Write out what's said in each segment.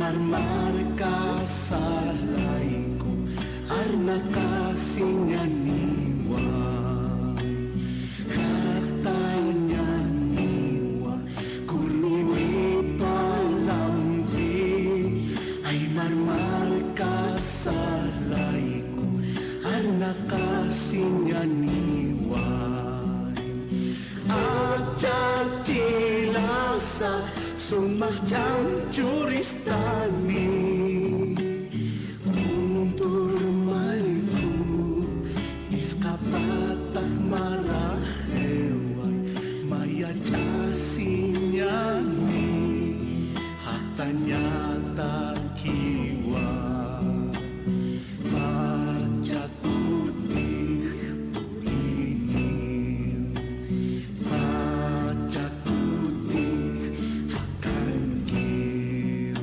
marmarka salaiku arna kasinganiwa katanya niwa kurniwi palambi ay marmarka salaiku arna kasinganiwa aja cilasa sumacam curistani untuk maliku iskapatah marah hewan maya casinyani hak tanyata kiwa baca putih purinim baca putih akan kiu.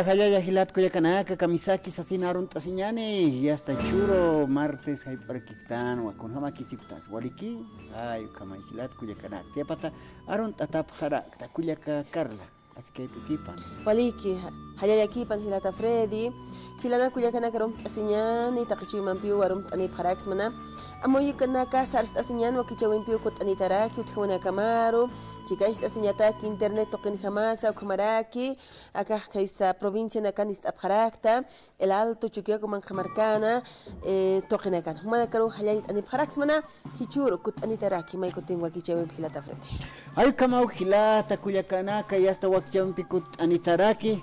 Hayaya hilat kuyakanaka kamisaki sasinaron tasiñani y hasta churo martes hay parquictan o con hama kisiptas waliki ay kama hilat kuyakanaka tiapata aron tatap jara takuyaka Carla así que pikipan waliki hayaya kipan hilata Freddy hilana kuyakanaka rom tasiñani taqichiman piu arom tani parax mana amoy kanaka sars tasiñan wakichawin piu kot anitaraki utkhuna kamaro chikash tasiñataki internet toqin jamasa kamaraki acá kaisa provincia nakan istapjarakta el alto chuquiaco manjamarcana toqinakan humana karu hayalit ani parax mana hichuro kut anitaraki may kutin wakichawin hilata Freddy ay kama hilata kuyakanaka y hasta wakichawin pikut anitaraki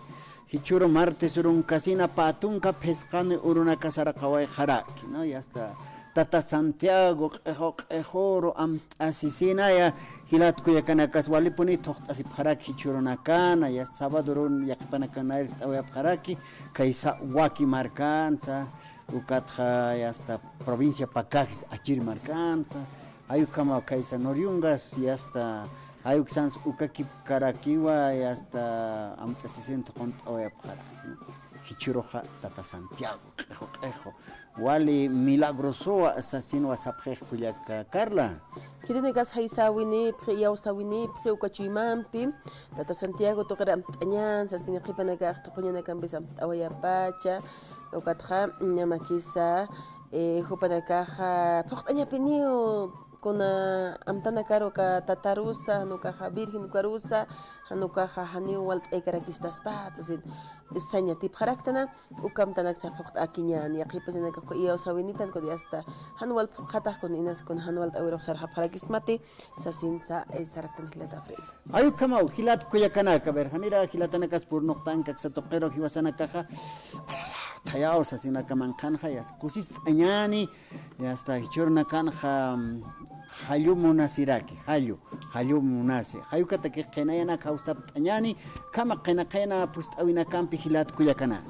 hichuro martes urun casina patunka pescan uruna casara kawai jaraki no y hasta Tata Santiago ejoro asisina ya hilat kuyakanakas walipuni toht asip haraki churonakana ya sabadurun yakpanakana istawaya haraki kaisa waki marcanza ukatja ya hasta provincia Pacajis achir marcanza ayukama kaisa noriungas y hasta ayuksans ukakip karakiwa y hasta asisento kontawaya haraki hichuroja Tata Santiago ejo wali milagroso asesino asaprej kuyaka Carla kidene gas haisawini priyaw sawini priu kachimampi Tata Santiago toqram tañan sasini qipanaga toqonyana kambisam awaya pacha ukatja nyamakisa hupanaka poqtaña pinio kuna amtana karo ka tatarusa nuka virgen karusa hanuka hani walt ekarakistas patas isaña tip haraktana ukamtanak sa poqt akiñan yaqipasana ka iyo sawinitan ko hasta hanwal qatah kun inas kun hanwal awiro sarha harakismati sasin sa saraktan hilata Freddy ayu kama hilat kuyakana ka ber hanira hilatana kas por noqtan ka sa toqero hiwasana kaja tayao sasina kaman kanja ya kusis añani ya hasta hichurna kanja hayu munasiraki hayu munasi hayu kata que qenayana kausta tañani kama qena pust awina kampi hilat kuyakana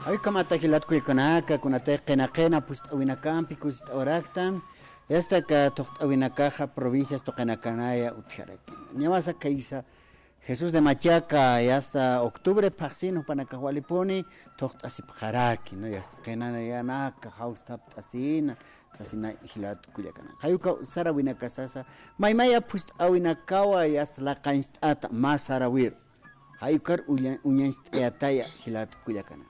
Ay kamata hilat kulkanaka kunate qena pues awinakampi kus oraktan esta ka toht awinakaja provincias toqenakanaya utjaraki. Niamasa kaisa Jesús de Machaca y hasta octubre paxino panakahualiponi toht asipjaraki no y hasta kenana yanaka haustap asina sasina hilat kulyakana. Hayuka sarawinakasasa maymaya pues awinakawa y hasta la kainstata masarawir. Hayukar unyanst eataya hilat kulyakana.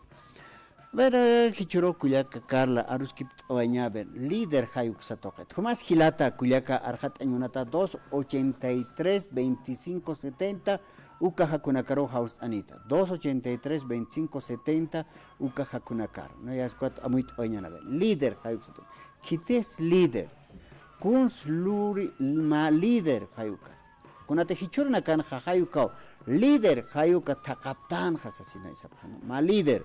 Ver hichuro kuyaka Carla aruskip oaña ver líder hayuk satoket. Jumas hilata kuyaka arhat añunata 283 25 70 uka hakunakaro house anita 283 25 70 uka hakunakar. No ya squat amuit oaña ver líder hayuk sato. Kites líder kuns luri ma líder hayuka. Kunate hichuro nakan hayuka líder hayuka takaptan hasasina isapano ma líder.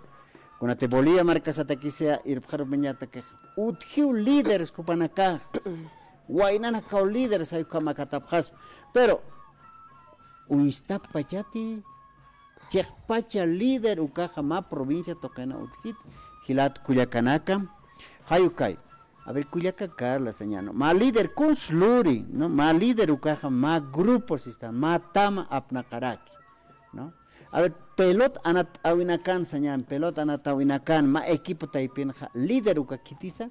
Kunate Bolivia marcas hasta que sea irpjar beñata que uthiu líderes kupanaka wainana kau líderes hay kama katapjas pero unstap pachati chekpacha líder ukaja ma provincia tokena uthit hilat kuyakanaka hayukai a ver kuyaka Carla señano ma líder kunsluri no ma líder ukaja ma grupos está ma tama apnakaraki no. A ver, pelot anat awinakan señan, pelot anat awinakan, ma equipo taipin líder uka kitisa,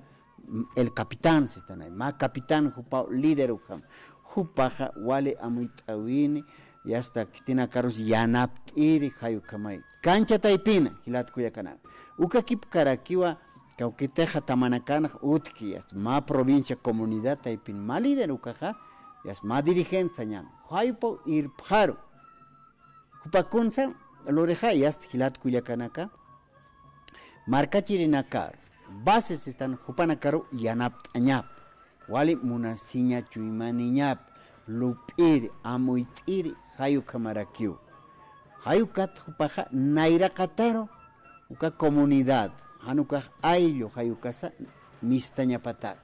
el capitán se están ahí, ma capitán jupa líder uka, jupaja wale amuit awini, y hasta kitina carus yanap iri hayukamai. Cancha taipina, hilat kuyakana. Uka kip karakiwa, kaukiteja tamanakan utki, hasta ma provincia, comunidad taipin, ma líder ukaja, y hasta ma dirigente señan, hayupo irpjaro. Hupakunsa, loreja y hasta hilat kuyakanaka, marca chirinakar, bases están hupanakaru yanap añap, wali munasiña chuimaniñap, lupir, amuitir, hayu kamarakiu. Hayukat hupaja nairakataro, uka comunidad, hanuka ayllo, hayukasa, mistaña patak.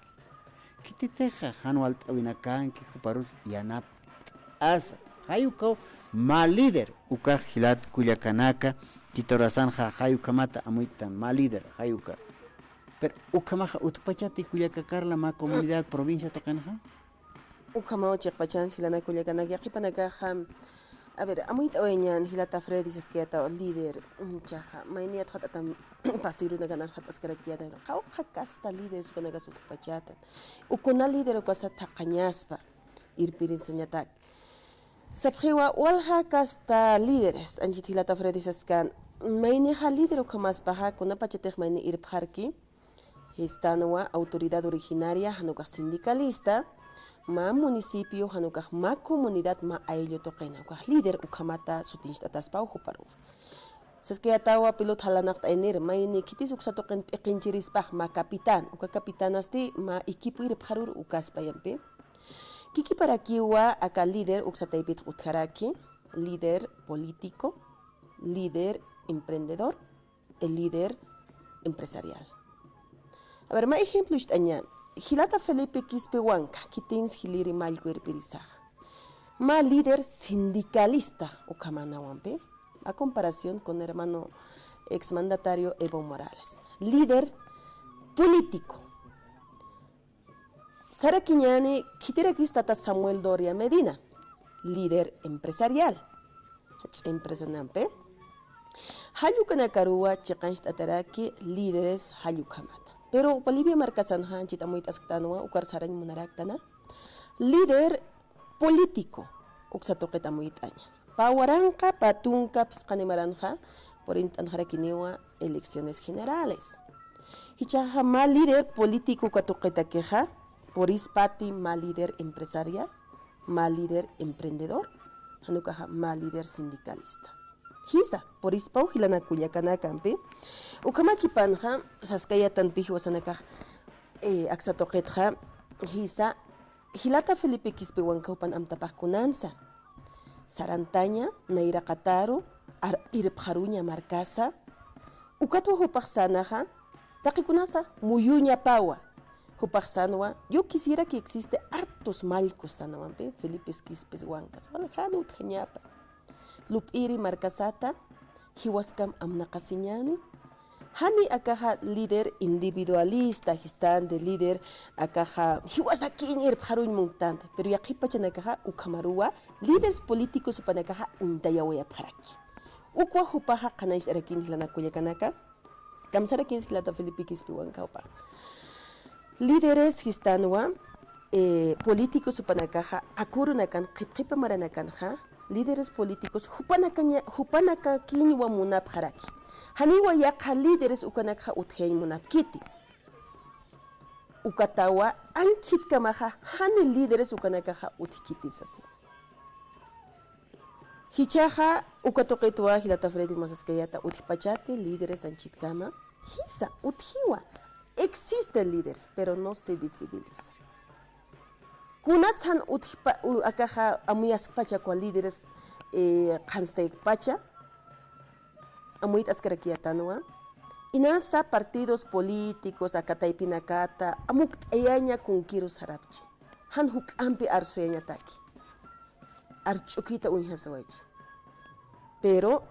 Kititeja, hanualt awinakan, ki huparus yanap asa, hayukau, ma líder uka hilat kuyakanaka titorasan hayukamata amuitan ma líder hayuka pero ukamaja utpachati kuyakakarla ma comunidad provincia tokanha ukama ochekpachan silana kuyakanaka yaqipanaka a ver amuit oeñan hilata Fred dices que ata líder chaja mainiat hatatam pasiruna ganar hat askarakiata qaw qakasta líder supanaga utpachatan ukuna líder ukasa taqañaspa irpirin señatak Sabjiwa walha kasta líderes anjitilata fredisaskan maineja líder ukamas baja kuna pachetej maine irpjarki histanwa autoridad originaria hanukaj sindicalista ma municipio hanukaj ma comunidad ma ayllo toqena ukaj líder ukamata sutinchtatas paujo paruj saske atawa pilot halanaq enir maine kitis uksatoqen piqinchirispaj ma capitán uka capitanasti ma equipo irpjarur ukaspa yampe Kiki para kiwa acá líder uxataipit utjaraki, líder político, líder emprendedor, el líder empresarial. A ver, más ejemplo estañan. Hilata Felipe Quispehuanca, kitins hiliri malguer pirisaj. Ma líder sindicalista ukamanahuampe, a comparación con hermano exmandatario Evo Morales. Líder político. Sara Quiñani, Kitirakistata Samuel Doria Medina, líder empresarial. Empresa Nampe. Hayukana Karua, Chikanshtataraki, líderes Hayukamata. Pero Bolivia Marcasanhan, Chitamuit Asktanoa, Ukar Saran Munaraktana, líder político, Uxatoquetamuitaña. Pawaranca, Patunca, Piscanemaranja, por Intanjarakiniwa, elecciones generales. Hichahama, líder político, Catoquetaqueja. Por ispati ma líder empresarial, ma líder emprendedor, hanukaja ma líder sindicalista. Hisa, por ispau hilana kulyakana kampe, ukamaki panja, saskaya tan pihi wasanaka aksatoqetja, hisa, hilata Felipe Quispehuancaupan amtapajkunansa, sarantaña, nairakataru, irpjaruña marcasa, ukatuajupajsanaja, taqikunasa, muyuña pawa, Jupaksanwa, yo quisiera que existe hartos malcos sanawampe, Felipe Quispehuancas, Alejandro Utjeñapa, Lupiri Marcasata, Hiwaskam Amnakasiñani, Hani akaja líder individualista, histante, líder akaja, hiwasakin irpharuin montante, pero yakipachan akaja ukamarua, líderes políticos upanakaja untayawaya paraki. Ukwa hupaja kanais arakin hilana kuyakanaka, kamsarakin hilata Filipikis piwankaupa. Líderes histanua, políticos upanakaja, akurunakan, kipa maranakanja, líderes políticos hupanakakin wa munap haraki. Haniwa yaka líderes ukanaka uthein munap kiti. Ukatawa anchit kamaha hani líderes ukanaka uthikiti sasi. Hichaja ukatoketua hilata Freddy Masaskayata uthipachate líderes anchit kama. Hisa uthiwa. Existen líderes, pero no se visibiliza. Kunatsan akaja amuyas pacha kwa líderes kansteik pacha. Amuit askarakiatanua. Inasa partidos políticos akataipinakata amuk ayaña kun kirus harapchi. Han huk ampi arsueña taki. Archukita unhasawaichi. Pero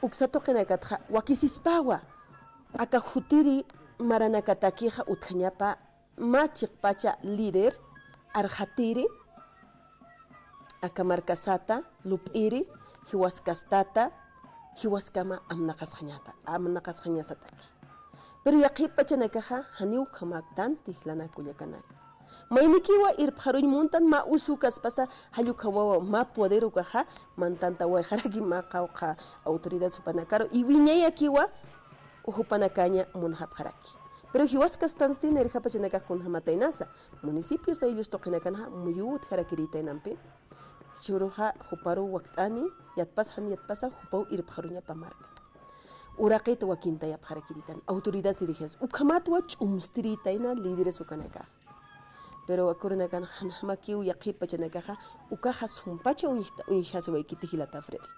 uksato kenakatja wakisispawa. Akahutiri maranakatakija uthañapa machik pacha líder arjatiri akamarkasata lupiri hiwaskastata hiwaskama amnakasjañasataki pero yaqipacha nakaja haniu kamaktan tihlana kuyakanaka mainikiwa irpharuñ muntan ma usukas pasa hallukawawa ma poderu kaja mantanta wayjaraki ma qawqa autoridad supanakaro y wiñayakiwa ujupanakaña munhapjaraki. Pero hiwaskas tansti nerjapachanaka kunhamatainasa. Municipios ellos toqinakanha muyut jarakirita enampe. Churuja huparu waktani yatpasa hupau irpharuña pamarka. Uraqit wakinta yapjarakiritan. Autoridades dirigencias. Ukamatwa chumstiritaina líderes ukanaka. Pero akurinakan hanhamakiu yaqipachanakaja ukaja sumpacha unhaswaykiti hilata Freddy.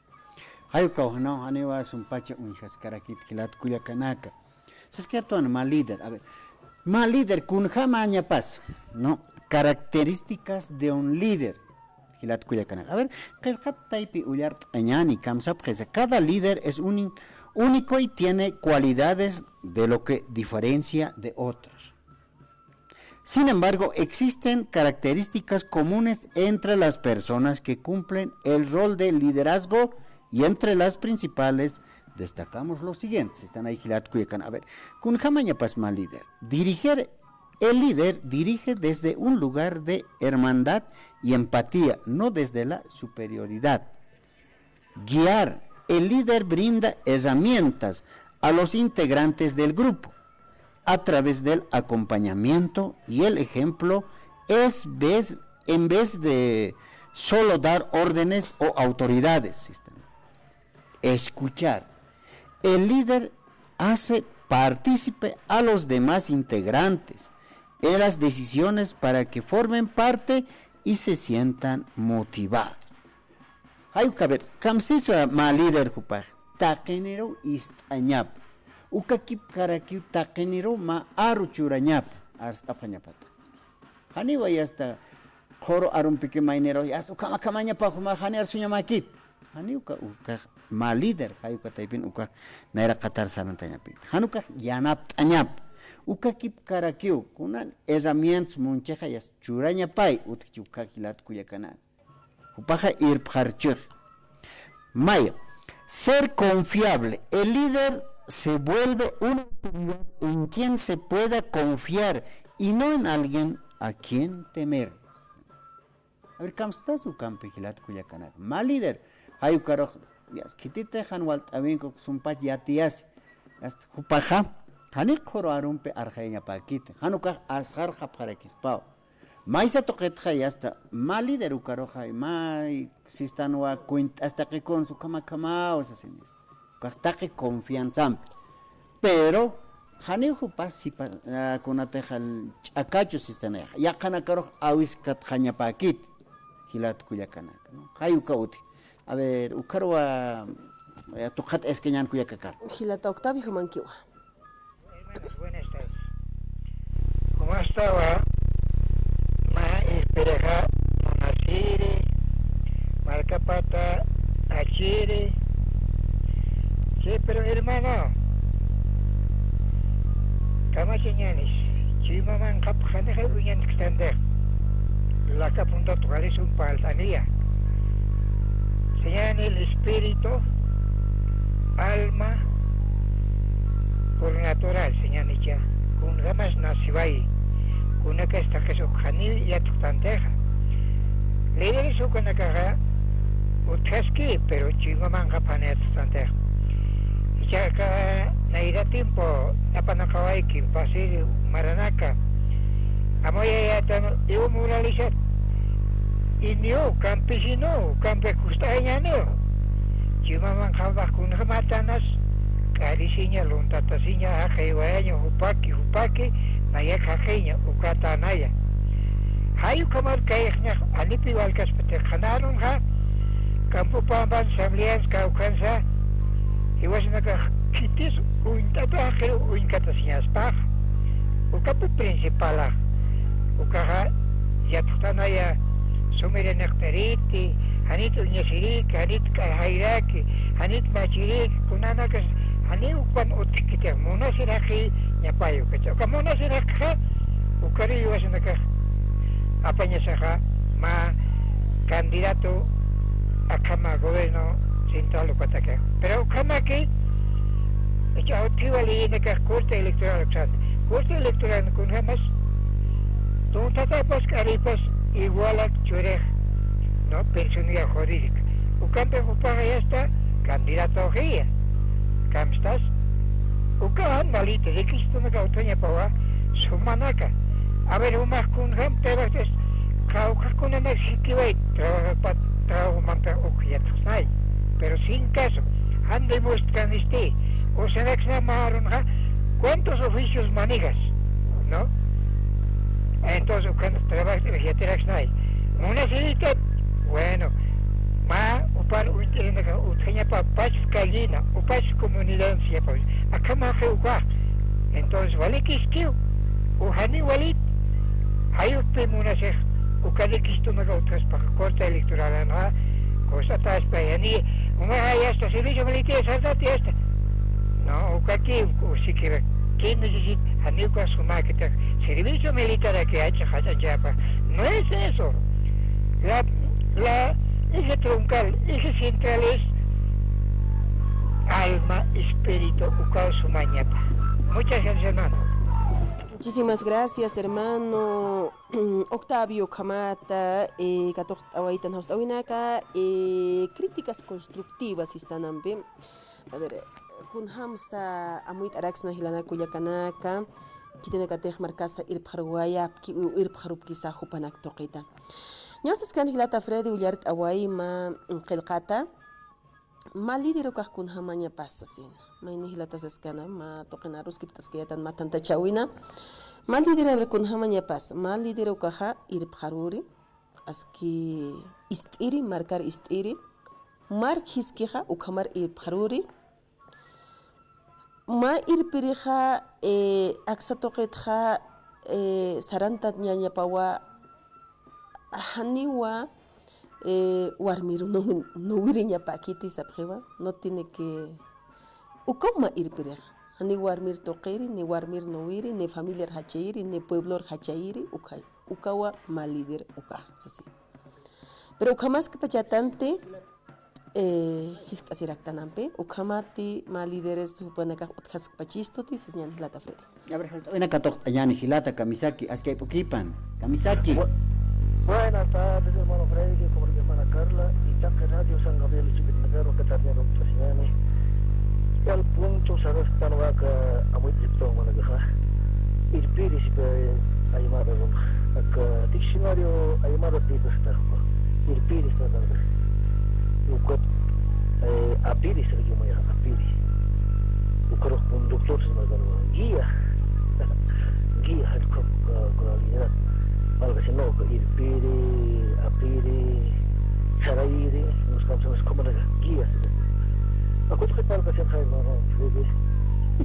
Hayuka no aniwa sumpacha unhaskarakit kilat kuyakanaka. Saskatuan mal líder, a ver. Mal líder kun jamaña pas, ¿no? Características de un líder. Kilat kuyakanaka. A ver, kalkat taipi uyart añani kamsap cada líder es único y tiene cualidades de lo que diferencia de otros. Sin embargo, existen características comunes entre las personas que cumplen el rol de liderazgo y entre las principales destacamos los siguientes. Están ahí Gilat Cuyacan. A ver, kun jamaña pasma líder. El líder dirige desde un lugar de hermandad y empatía, no desde la superioridad. Guiar. El líder brinda herramientas a los integrantes del grupo a través del acompañamiento y el ejemplo en vez de solo dar órdenes o autoridades. Escuchar. El líder hace partícipe a los demás integrantes en las decisiones para que formen parte y se sientan motivados. Hay que ver, kamsisa ma líder jupaj, taquenero istañap, ukakip karakip taquenero ma aruchurañap, hasta pañapata. Haniwa ya hasta coro arumpique mainero, ya hasta kamaña pajuma, hani arsuñamakit. Haniuka uka ma líder, hayuka taipin uka naira qatar sarantañapin. Hanuka yanap tañap. Ukakip karakiu, kunan herramientas muncheja yas churaña pay, utkichuka kilat kuyakana. Upaja irpharchur. Maya, ser confiable. El líder se vuelve una autoridad en quien se pueda confiar y no en alguien a quien temer. A ver, ¿cómo está su campo kilat kuyakana? Mal líder. Hayukaro, yas kitite hanwalt avinko sumpach yatias. Yas upaja. Hanik koro arumpe arjaña paquite. Hanuka asgar japarakispao. Maisa toquetja y hasta mal líder ucaroja y mai sistanua cuint hasta que con su cama o esas señas. Hasta que confianza. Pero Hanejo pasi con ateja acacho sistana. Ya cana caro awiskat jaña paquite. Hilat kuyakanaka. Hayuka uti. A ver, ucaroa tocat esqueñan kuyakakar. Hilata Octavio Humanquiwa. Buenas tardes. ¿Cómo estaba? Ma espereja monasiri, marcapata, achiri. Sí, pero hermano, Kamachiñanis, Chimaman Kapjaneja Uñan Extender, la Capunta Tugalis un paltanía. Señalan el espíritu, alma, por natural, señalan ya, con gamas nasibay, con una que está que su janil y a tu tanteja. Le diré su con la caja, utkaski, pero Chimaman Kapanet tanteja. Ya que naira tiempo apanakawai ki pasir maranaka amoya ya tan eu muralizar inyo campesino campe kustanya no cuma mangkabah kun matanas karisinya lontatasinya akaiwanya hupaki naya kakainya ukatanaya hayu kamar kayaknya anipi walkas pete kanarun ha kampu pamban samlians kaukansa Iwas kitis uintata ke uinkatasinya spah. Ukapu principala. Ukaha yatutana ya sumere nakteriti, hanit unyasirik, hanit kahairaki, hanit machirik, kunana kas hani upan utikite muna siraki nyapayo kaca. Kamuna sirakha ukari iwas apanya saka ma candidato a kama gobierno Sintalo Pataka. Pero kama que ya otivali na ka corte electoral chat. Corte electoral kun hamas tonta pas karipas igual a chore no personía jurídica. Ukampe upaga ya está candidato guía. Kam estás? Ukahan malite de Cristo na kautonya pawa sumanaka. A ver umas kun ham pero es kauka kun na sikiwai trabajo manta okhiatsai. Pero sin caso, han demostrado o sea, ¿cuántos oficios manejas? ¿No? Entonces, cuando trabajas de vegetarianos, una cita, bueno, upar utenya pa pas kalina, upas comunidad pues, acá más entonces, vale que esquiu, uhani walit, hay usted munasej, ukade kisto me otras para corta electoral, ¿no? Cosa tas payani, uma ya está servicio militar, saltate esta. No, ukaki, usikira, que necesita, amigo a su máquina, servicio militar que ha hecho Hachachapa. No es eso. Eje troncal, eje central es alma, espíritu, ukao su mañapa. Muchas gracias, hermano. Muchísimas gracias, hermano Octavio Kamata, Katok Awaitan Hostawinaka, críticas constructivas están también. A ver, kun hamsa amuit araxna hilana kuyakanaka, kitene katej marcasa irpharwaya, irpharup kisa hupanak toqita. Nyosas kan hilata Freddy Ullart Awai ma qilqata, ma lidero kah kun hamanya pasasin. Ma inihilata saskana ma toqinarus kiptaskayatan ma tanta chawina. Ma lidero kun hamanya pas, ma lidero kaha irpharuri, aski istiri marcar istiri, mark hiskiha ukamar irpharuri. Ma irpiriha aksatoqitha sarantat nyanya pawa haniwa warmir no wirinya pakiti sabjewa no tiene que ukoma irpiriha hani warmir toqiri ni warmir no wiri ni familia hachairi ni pueblo hachairi ukay ukawa malider ukaj sasi pero ukamas que pachatante hiskasiraktanampe ukamati malideres hupanaka utjas pachistoti señan hilata Freddy. A ver, una katok ayani hilata Kamisaki, askay pukipan. Kamisaki. Buenas tardes, hermano Freddy, como mi hermana Carla, y Taca Radio San Gabriel y Chipinagaro, que también lo presidente. Y al punto, sabes, que no va a muy tripto, managa. Y el piris, a llamar a diccionario, a llamar a piris, y el piris, ukot a piris, yo me llamo a piris. Ukot conductor, se me llama guía, guía, el comunidad. Algo así, no, irpiri, apiri, charairi, nos cansamos como la guía. A cuánto que tal que se hace, no,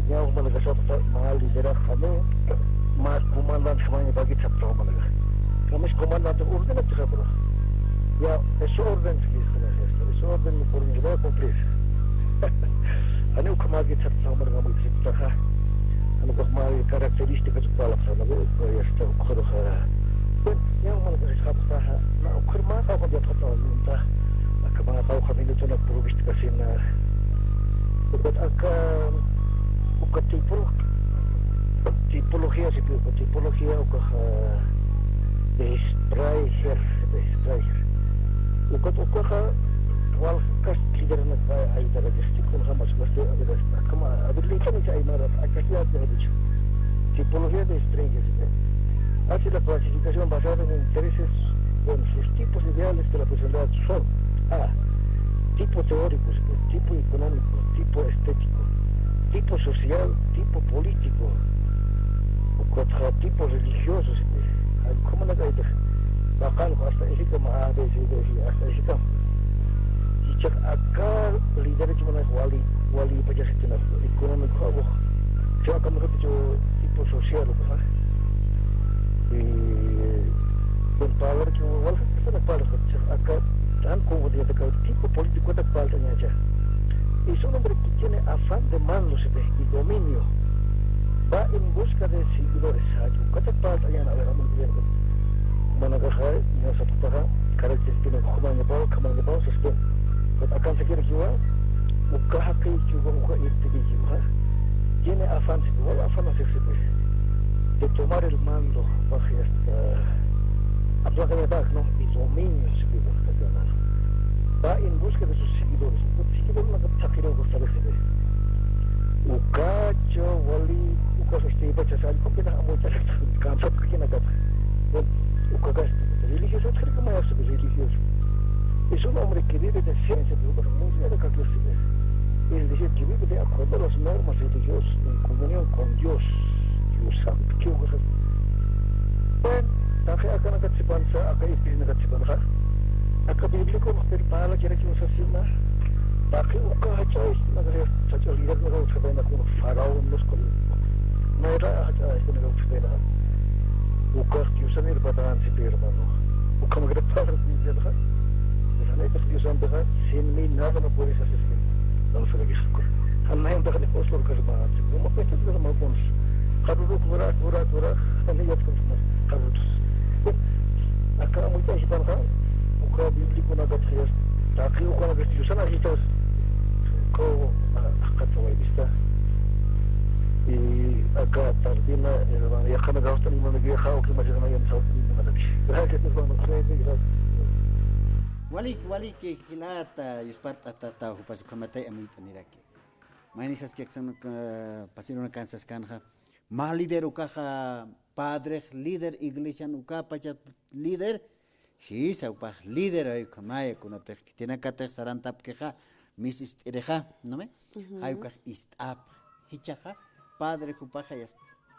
ya un mal que se hace mal liderar jamé, más comandante jamé para que se haga mal. Como es comandante orden de tu bro. Ya es orden que es orden por mi vida cumplir. A no como que se haga mal, no me dice taja. A no como características para la zona de esta mujer. Bueno, ya mana que se sabe na ukurma ka ko dia tahu minta akama tahu kami itu nak provis kasih na buat akan bukan tipologia sih tipologia sprayer bukan wal kas tidak nak ay talaga stikon sama seperti ada akama ada lihat ni saya marah akhirnya ada tipologia de sprayer hace la clasificación basada en intereses, bueno, sus tipos ideales de la personalidad son A, tipo teórico, tipo económico, tipo estético, tipo social, tipo político, o cuatro tipos religiosos, ¿cómo la caída? Bakal hasta ese como A, B, C, D, hasta ese como. Y ya acá líderes cuma wali pada sistem económico, saya akan merujuk tipo sosial, bukan? Power que igual se me parece acá tan como de tipo político de falta ya es un hombre que tiene afán de mando y dominio va en busca de seguidores cada falta ya a ver a ver mana kahai ya satu para karakteristik yang kemana bawa sistem akan sekira jiwa buka hak jiwa buka irtigi jiwa tiene afán de tomar el mando bajo esta actualidad, ¿no? Y dominio va en busca de sus seguidores. Los seguidores no están queriendo establecer. Ucacho, wali, ucas este baca sal, ¿cómo que no muchas cansado que no acaba? Ucas religioso, ¿qué es más religioso? Es un hombre que vive de ciencia, pero muy nada que es decir, que vive de acuerdo a las normas religiosas en comunión con Dios. Santo que usa. Bueno, tapi akan agak sepansa, akan istilah agak sepansa. Akan bibliko berpala kira-kira usa sila. Tapi uka haja istilah agak saja lihat mereka usaha nak kuno farao muskul. Mereka haja istilah agak usaha. Uka kiusan ini badan si permano. Uka magret farao ni jaga. Jadi itu kiusan badan sini nada nak boleh sesuatu. Lalu sudah kisah. Hanya yang dah dipost lor kerana. Cuma apa itu dalam maupun. Kabut murah, ini ya tuh kabut. Akan mudah sih kan? Uka bibli pun agak serius. Tapi uka agak serius sana sih terus. Kau akan tahu bisa. Agak terdina, ya kan agak harus terima lagi. Kau macam mana yang sahaja ini mana sih? Berarti itu bang saya ini wali ke hilata yuspat atata hupas kamata amuita niraki. Mainisas que son pasieron Kansas Kanja. Más líder ukaja padre, líder iglesia ukapacha líder, hisa upaj líder ay kamaya kuna te tiene que te sarantap queja mis istereja, ¿no me? Hay ukaj istap hichaja padre upaja ya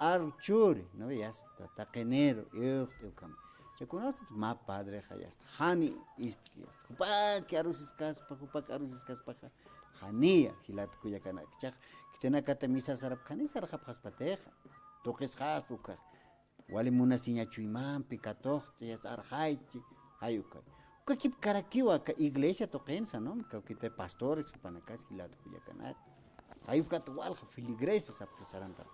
archur, ¿no ve? Ya está taquenero, ukam. Se conoce más padre ya está hani istki. Upa que arusis kas paja hania hilat kuya kana chaj. Tiene que te misa sarap khani sarap khas pateja toques khas buka wali munasinya chuimam picatoch ya arjaichi ayuka ka kip karakiwa ka iglesia toquensa no ka kite pastores supanakas hilado kuyakanat ayuka to wal filigresia sa saranta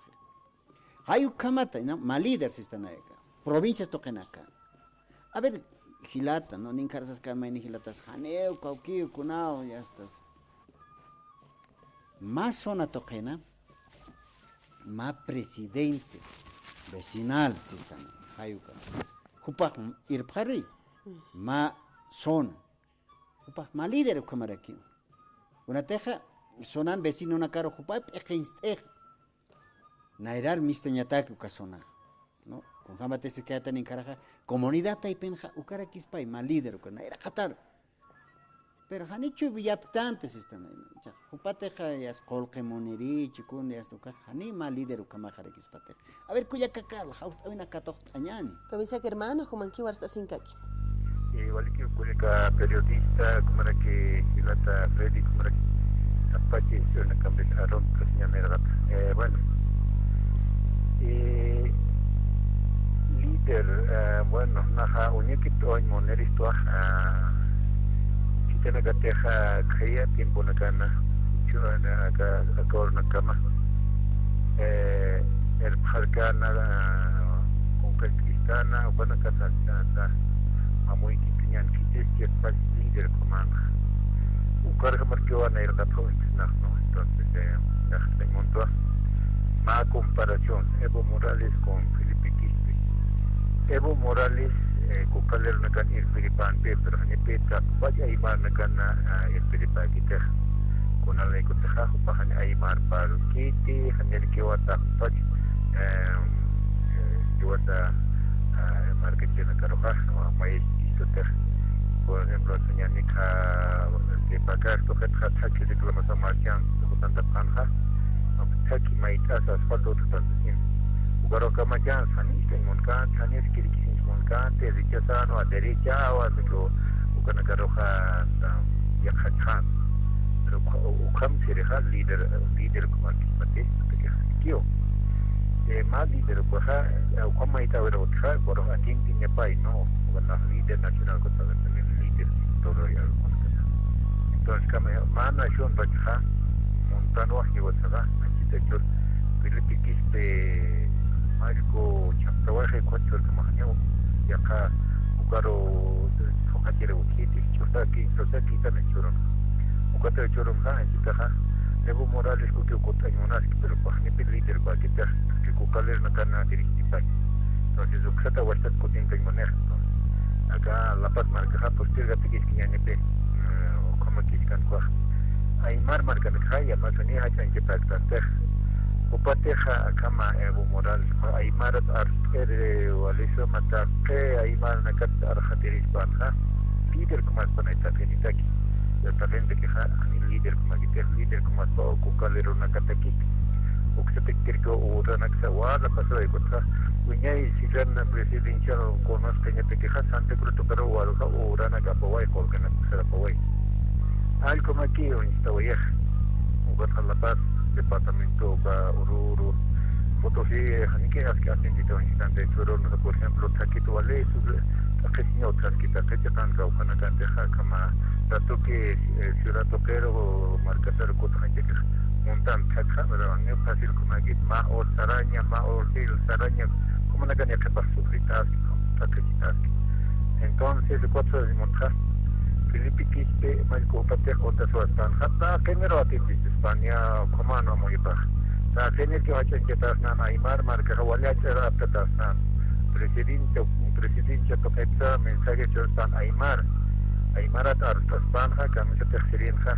ayuka mata no malíder sistanaeka provincias toqenaka a ver hilata no nin karsas kalmaini hilatas haneu kauki kunao ya estas más zona toquena, más presidente vecinal sistema, hayuka. Hupak irpari, más zona, hupak más líder como aquí. Una teja sonan vecino una caro hupak ekinstej. Nairar misteñataque uka zona, no. Con jamate se queda tan en caraja comunidad taipenja ukara kispay más líder uka naira qatar. Pero hanichu viatantes están ahí. Jupateja ya es colque moneri, chikun ya es toca hani mal líder ukamajare kispate. A ver cuya cacar, haus hay una catocht añani. Camisa que hermano, como en kiwar sin kaki. Igual que culica periodista, como era que Hilata Freddy, como era que Apache, yo en la cambia Aaron, que se llama bueno. Líder, bueno, naja, uñequito, y moneristo, tiene que teja kaya tiempo na kana yo na ka na kama el marcana con cristana o bueno casa amoy kipiñan kites que es líder comanda ukarga marqueo ana el gato entonces de monto más comparación Evo Morales con Felipe Quispe Evo Morales con caler nakan el Filipan pero ni peta vaya Aymar nakan el Filipa kita con alay ko taha pahan Aymar para kiti hanel ke wata pag wata market na karoha may istoter por ejemplo señani ka de pagar to khat haki de klama samarkian to tanda panha haki may tasa asfalto to tansin ugaro kama jan sani sten monkan sani skirikin monkan te richasan wa derecha wa to ukana karoha ya khathan ukam sirha leader kuma kismate kio más líder pues o como ahí está pero otra por aquí tiene país no bueno líder nacional con también líder todo ya entonces como más nación baja montano aquí otra arquitectura Felipe Quispe Marco trabaja cuatro como año y acá ugaro focatire ukiti chotaki también choro ukata choro ha está Evo Morales ko kotañonas pero pues ni líder para que te caler na kana dirigida entonces uksata wastat kotin kay moner acá la paz marca postir ga tigis kinya nepe como kiskan ko Aymar marca khaya masani ha chan ke paktan ter upate kha kama Evo Morales Aymar arker waliso mata ke Aymar na kat arkhatiris banha líder kuma panita kenitaki ya talente que ha líder kuma que líder kuma ko kalero na kataki uksetekirko uranak sawala pasó de contra uñay si gan presidencial conozca que te quejas ante cruto pero walga urana kapawai kolkana sera pawai al como aquí o instawaya un La Paz departamento ka ururu Potosí hanike aski atendito instante choro no por ejemplo taquito vale sobre taqueño otras que taquetan ka ukana kante kama dato que ciudad toquero marcatar ko tanje que montan takha pero no fácil como que ma o hil saraña como na gania que pasó fritas taquetas entonces cuatro de montar Felipe Quispe Marco Pater otra suastan hatta kenero atendis España como no muy baja ta tener que hacer que tasnan Aymar marca hawala chera tasnan presidente toqueta mensaje chortan Aymar artaspan ha camisa tercerin ha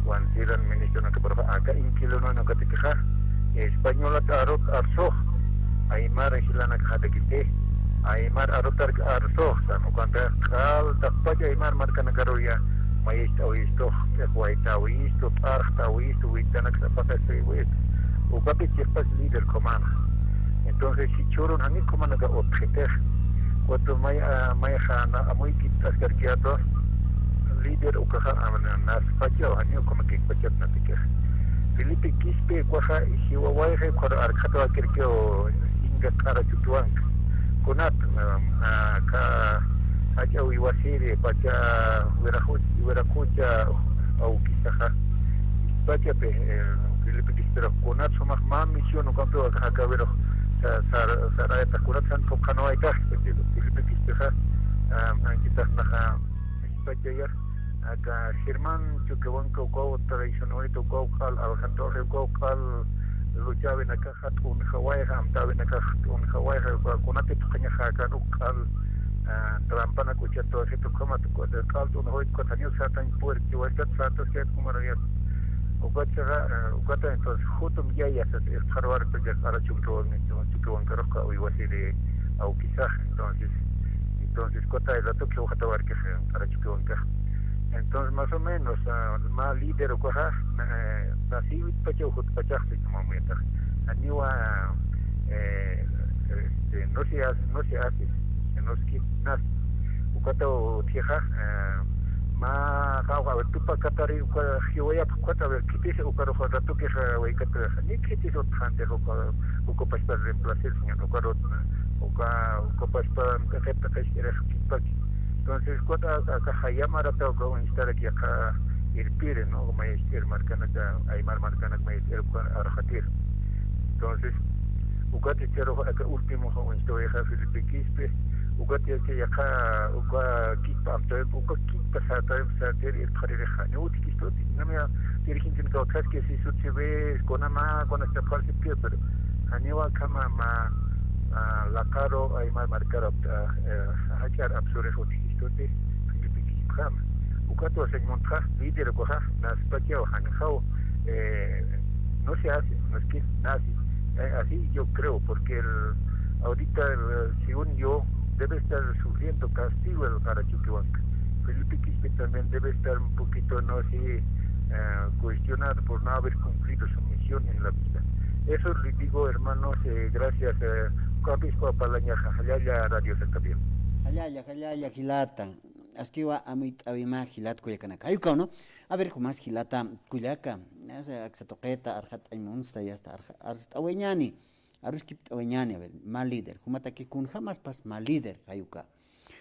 wansiran ministro na keberapa aga inkilo na katikha Española tarot arso Aymar hilana khade kite Aymar arotar arso san ukanta kal dapat Aymar marca nagaroya maestro esto esto tarta esto witana kapata se o papi chispas líder comanda entonces si choron a mí como naga objeter cuando maya khana amoy kitas karkiato líder o caja nas facho año como que pachat na tikir Felipe Quispe kwaha hiwawai he kwar arkhato kirkio inga kara chutuang kunat ka aja wiwasiri pacha werakucha au kisaha pacha pe Felipe Quispe kunat somah ma misión cuando acá vero sara eta kunat san kokano aita Felipe Quispe kita na pacha ya acá Germán Chukewan ko tradicional to ko kal aljantor ko kal luchaba en acá un Hawaii ham taba en acá un Hawaii ko kunate tukanya haka kal trampana kucha to se to koma to kal to hoy ko tanio satan por que va estar sato que como ya o kata entonces justo ya es harwar to ya para chumto ni Chukewan ko hoy va a ser au quizás entonces kota el dato que ojalá ver que para Chukewan entonces más o menos más líder o cosa así pacho pachaste como meta aniwa no se hace no es que nas ukato tieja ma kawa tu pa katari ko hiwaya kota ver kitise ukaro fata tu que we kata ni kitise otrante ko pastor reemplacer señor ko pastor que repta que era entonces cuando acá llamar a todo con estar aquí acá el pire no como es el marcana Aymar marcana como es el arjatir entonces Ugati quiero acá último joven estoy a Felipe Quispe. Ugati que acá uga Quispa amta uga Quispa sa ter el pareja. No uti Quispa no me dirigente que otras que si su ve con ama con esta parte que pero aniwa kama ma la caro ay mal marcar hajar absurde uti Quispa Felipe Quispa. Ugati se monta líder coja nas paqueo hanjao no se hace, no es que nazi. Así yo creo, porque ahorita, según yo, debe estar sufriendo castigo el Carachuquihuanca. Felipe Quispe también debe estar un poquito, no sé, cuestionado por no haber cumplido su misión en la vida. Eso le digo, hermanos, gracias a Palañaja, allá Radio Sacabio. Allá, Gilata. Askiwa amit abima gilat kuyakanaka. Ayuka, ¿no? A ver, ¿cómo es gilata kuyaka? Esa axatoqueta, arjat aymunsta y hasta arjat aweñani. Aruskip aweñani, a ver, mal líder. Jumata que kun jamás pas mal líder, ayuka.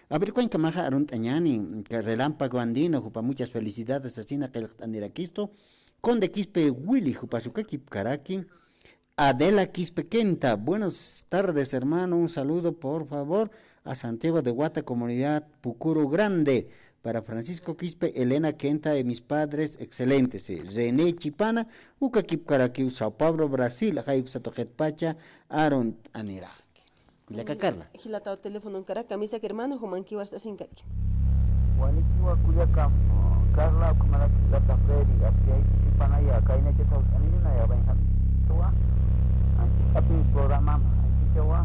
A ver, cuánca maja arunt añani, que relámpago andino, jupa muchas felicidades, asina que el andiraquisto. Con de quispe Willy, jupa su kip karaki. Adela Quispe Quenta, buenas tardes, hermano. Un saludo, por favor, a Santiago de Guata, comunidad Pucuro Grande. Para Francisco Quispe, Elena Quenta, de mis padres, excelentes. René Chipana, Uca Kipkaraki, Sao Paulo, Brasil, Jayuk Satojet Pacha, Aaron Aniraki. Cuyaca Carla. Gilatao teléfono en Caracas, misa que hermano, Jumanqui hasta sin caqui. Juanikiwa Cuyaca, Carla, como la Freddy, aquí hay Chipana y acá hay que Sausanina y a Benjamín. Tapi programa anticawa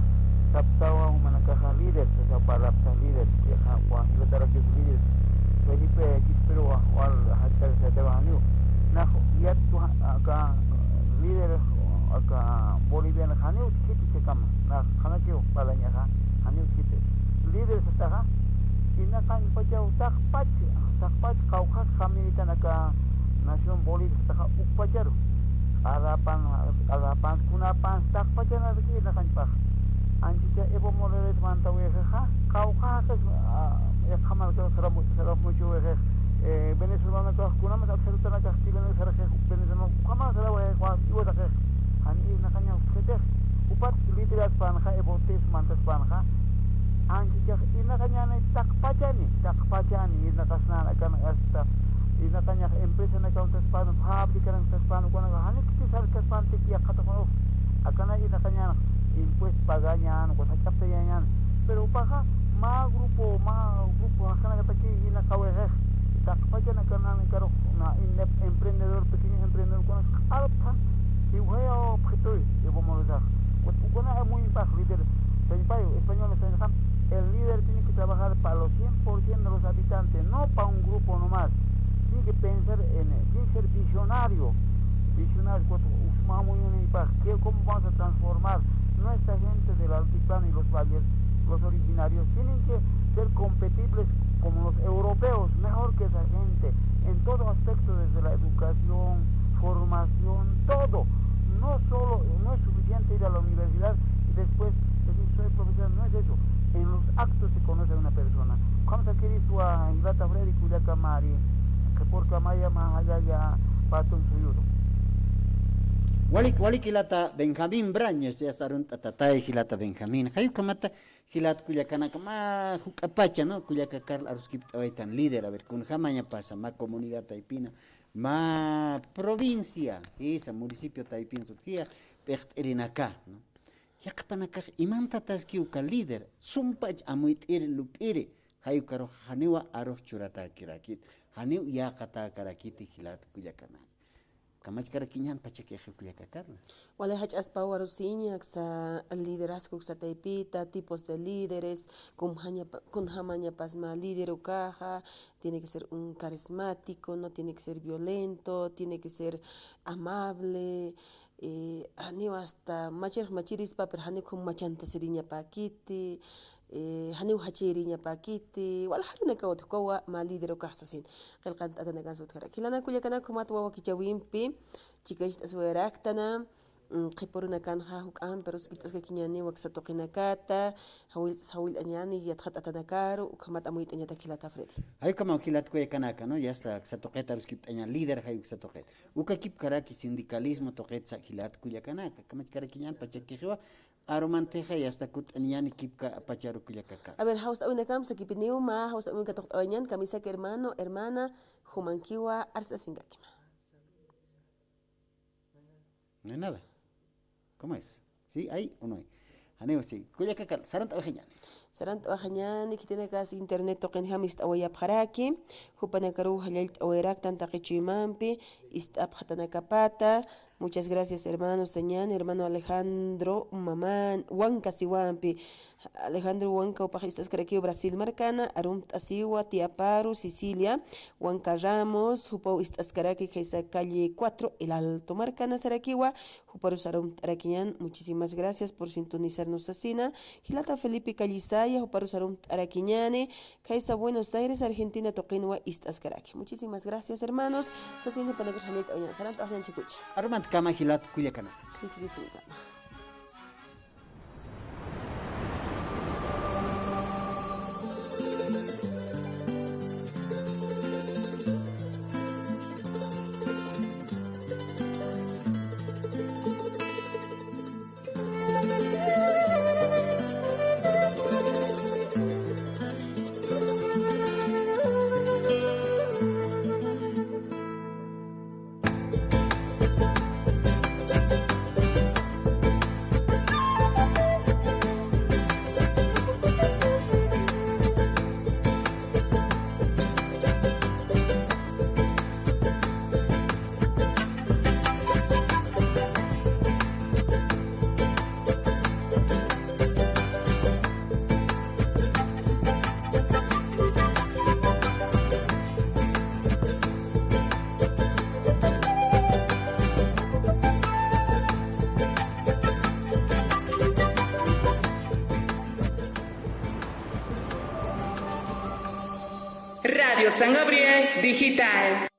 taptawa manakaha líder sa para líder ya wa hiba taraki líder Felipe Quispe wal hatta sa tawaniu nah yat aka líder aka Bolivian haniu kiti sekam nah kana kyo palanya ha haniu kiti líder sa taha ina kan pajau takpat kaukas kami tanaka nasion Bolivia sa taha upajar Alapan kunapan stak pajan lagi nak kanpak. Anjika ebo molelet mantau ha kau kasas ya kamal kau seramu cuy Venezuela kau kuna mas akser tanah kastilan serah Venezuela kamal serah wah ibu tak hani nakanya sedih upat litirat panha ebo tes mantas panha anjika ina kanya tak pajani ina kasna akan asta ina kanya empresa na kau tespan fábrica na tespan ko na hanik ti sar tespan ti ya kata ko akana ina kanya impues paganya ko sa chapte yan pero paha ma grupo akana kata ki ina kau tak paja na kana karo na emprendedor pequeño emprendedor ko na alta y hueo petoy y vamos a ko na muy bajo líder español el líder tiene que trabajar para los 100% de los habitantes, no para un grupo nomás. Tiene que pensar tiene que ser visionario, cómo vamos a transformar nuestra gente del altiplano y los valles, los originarios, tienen que ser competibles como los europeos, mejor que esa gente, en todo aspecto, desde la educación, formación, todo. No es suficiente ir a la universidad y después decir soy profesor, no es eso. En los actos se conoce a una persona. ¿Cómo se quiere su a Ilata Freddy Cuyaca Mari? Que por Camaya Mahayaya Patun Suyuro. Walik hilata Benjamín Brañez ya sarun tatatay hilata Benjamín. Hayu kamata hilat Cuyacana kama hukapacha no Cuyaca Carl Aruskip tan líder a ver con jamaña pasa ma comunidad taipina ma provincia esa municipio taipin sutkia pecht erinaka no. Yakapanakaj imanta taskiuka líder sumpach amuit lupire hayu karo haniwa aroh churata kirakit haniu yakata karakiti hilat Cuyacana. Kamach karakinyan pachake Cuyaca Carla. Wala hach aspawaru siñak sa liderazgo sa taipita, tipos de líderes, con hamaña pasma líder o caja, tiene que ser un carismático, no tiene que ser violento, tiene que ser amable, haniu hasta machirispa, pero haniu con machanta seriña paquiti, haniu hachiriña paquiti, wala haniu nakawat kawa ma líder o caja sin, qalqant atanagan sut kara. Kilana Cuyacana kumat wawa kichawimpi, chikaish asweraktana, qhiporuna kanja huk amperos qiptasqa kiñani waksatoqinakata hawil añani yatqat atanakaru ukhamat amuyt añata khilata Freddy. Hay como kilat kuya kanaka, ¿no? Ya está, xatoqeta ruskip aña líder hay xatoqet. Uka kip karaki sindicalismo toqet sa kilat kuya kanaka. Kamach karakiñan pachakiwa aromanteja ya está kut añani kipka pacharu kuya kaka. A ver, haus awina kam sa kipiniu ma haus awina katoq añan kamisa que hermano, hermana, humankiwa arsa singakima. No hay nada. ¿Cómo es? ¿Sí? ¿Hay o no hay? Aneo, sí. Kuya kaka, sarant awajiñan. Sarant awajiñan, kitine kas internet toqin hamist awayap haraki, hupanakaru halayt awarak tantaqichimampi, istap hatanakapata. Muchas gracias, hermano Sañán, hermano Alejandro, mamán, Huanca Siwampi, Alejandro Huanca, Upajistas Caraquio, Brasil Marcana, Arum Asiwa, Tiaparu, Sicilia, Huanca Ramos, Hupau Istas Caraqui, Jaisa Calle 4, El Alto Marcana, Saraquiwa, Huparus Arum Araquiñán, muchísimas gracias por sintonizarnos asina. Gilata Felipe Callisaya, Huparus Arum Araquiñane, Jaisa Buenos Aires, Argentina, Toquinua, Istas Caraqui. Muchísimas gracias, hermanos. Sasini Panacajalit Oñan, Sarant Oñan Chicucha. Armand kama hilat kuya kana. Radio San Gabriel Digital.